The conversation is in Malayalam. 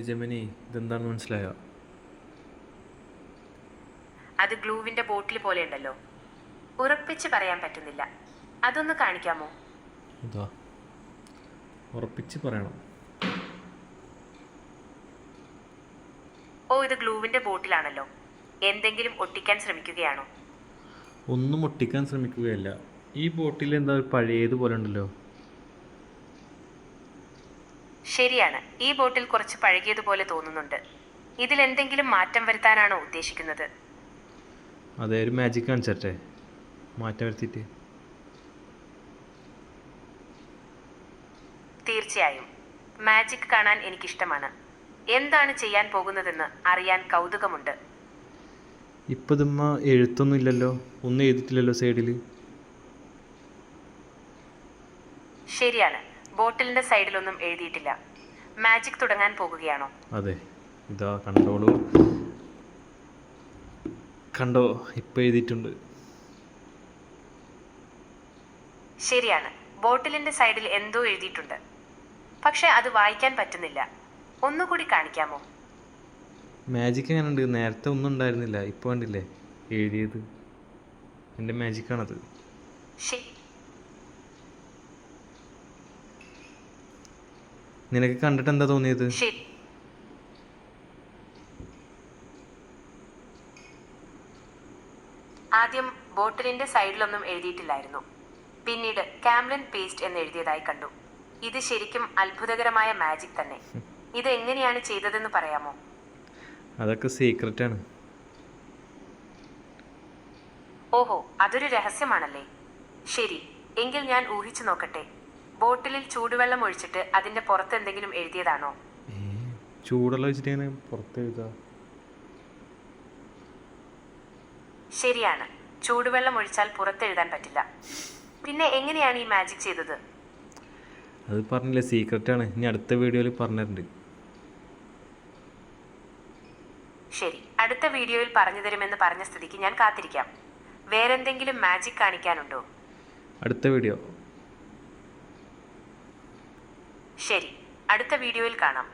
ജെമിനി ഇതെന്താണെന്ന് മനസ്സിലായോ? അത് ഗ്ലൂവിന്റെ ബോട്ടിൽ പോലെ ഉണ്ടല്ലോ. ഉറപ്പിച്ച് പറയാൻ പറ്റുന്നില്ല. അതൊന്ന് കാണിക്കാമോ? ഇതാ ഉറപ്പിച്ച് പറയണം. ഓ, ഇത് ഗ്ലൂവിന്റെ ബോട്ടിലാണല്ലോ. എന്തെങ്കിലും ഒട്ടിക്കാൻ ശ്രമിക്കുകയാണോ? ഒന്നും ഒട്ടിക്കാൻ ശ്രമിക്കുകയല്ല. ഈ ബോട്ടിൽ എന്താ പഴയതുപോലെ ഉണ്ടല്ലോ. ശരിയാണ്, ഈ ബോട്ടിൽ കുറച്ച് പഴകിയതുപോലെ തോന്നുന്നുണ്ട്. ഇതിൽ എന്തെങ്കിലും മാറ്റം വരുത്താനാണോ ഉദ്ദേശിക്കുന്നത്? അതേ, ഒരു മാജിക് കാണിച്ചേ, മാറ്റം വരുത്തിയിട്ട്. തീർച്ചയായും, മാജിക് കാണാൻ എനിക്കിഷ്ടമാണ്. എന്താണ് ചെയ്യാൻ പോകുന്നതെന്ന് അറിയാൻ കൗതുകമുണ്ട്. ഇപ്പം ഇതുമ്മ എഴുത്തൊന്നും ഇല്ലല്ലോ, ഒന്നും എഴുതിയിട്ടില്ലല്ലോ സൈഡിൽ. ശരിയാണ്, ബോട്ടിലിന്റെ സൈഡിലൊന്നും എഴുതിയിട്ടില്ല. മാജിക് തുടങ്ങാൻ പോകുകയാണോ? അതെ, ഇതാ കണ്ടോളൂ. കണ്ടോ, ഇപ്പം എഴുതിയിട്ടുണ്ട്. ശരിയാണ്, ബോട്ടിലിന്റെ സൈഡിൽ എന്തോ എഴുതിയിട്ടുണ്ട്. പക്ഷെ അത് വായിക്കാൻ പറ്റുന്നില്ല. ഒന്നുകൂടി കാണിക്കാമോ? മാജിക് എങ്ങനെ ഉണ്ട്? നേരത്തെ ഒന്നും ഉണ്ടായിരുന്നില്ല, ഇപ്പോൾ കണ്ടില്ലേ എഴുതിയത്. എൻ്റെ മാജിക്കാണത്. ശരി, നിനക്ക് കണ്ടിട്ട് എന്താ തോന്നിയത്? ശരി. ആദ്യം ബോട്ടിലിന്റെ സൈഡിലൊന്നും എഴുതിയിട്ടില്ലായിരുന്നു. പിന്നീട് കാംലിൻ പേസ്റ്റ് എന്ന് എഴുതിയതായി കണ്ടു. ഇത് ശരിക്കും അത്ഭുതകരമായ മാജിക് തന്നെ. ഇത് എങ്ങനെയാണ് ചെയ്തതെന്ന് പറയാമോ? അതൊക്കെ സീക്രട്ടാണ്. ഓഹോ, അതൊരു രഹസ്യമാണല്ലേ. ശരി, എങ്കിൽ ഞാൻ ഊഹിച്ചു നോക്കട്ടെ. ബോട്ടിലിൽ ചൂടുവെള്ളം ഒഴിച്ചിട്ട് അതിന്റെ പുറത്ത് എന്തെങ്കിലും എഴുതിയതാണോ? ചൂടുള്ള വെച്ചിട്ട് ഇങ്ങനെ പുറത്ത് എഴുതാ? ശരിയാണ്, ചൂടുവെള്ളം ഒഴിച്ചാൽ പുറത്തെഴുതാൻ പറ്റില്ല. പിന്നെ എങ്ങനെയാണ് ഈ മാജിക് ചെയ്തത്? അത് പറഞ്ഞില്ലേ, സീക്രട്ടാണ്. ഇനി അടുത്ത വീഡിയോയിൽ പറഞ്ഞിട്ടുണ്ട്. ശരി, അടുത്ത വീഡിയോയിൽ പറഞ്ഞു തരുമെന്ന് പറഞ്ഞ സ്ഥിതിക്ക് ഞാൻ കാത്തിരിക്കാം. വേറെന്തെങ്കിലും മാജിക് കാണിക്കാനുണ്ടോ? അടുത്ത വീഡിയോ. ശരി, അടുത്ത വീഡിയോയിൽ കാണാം.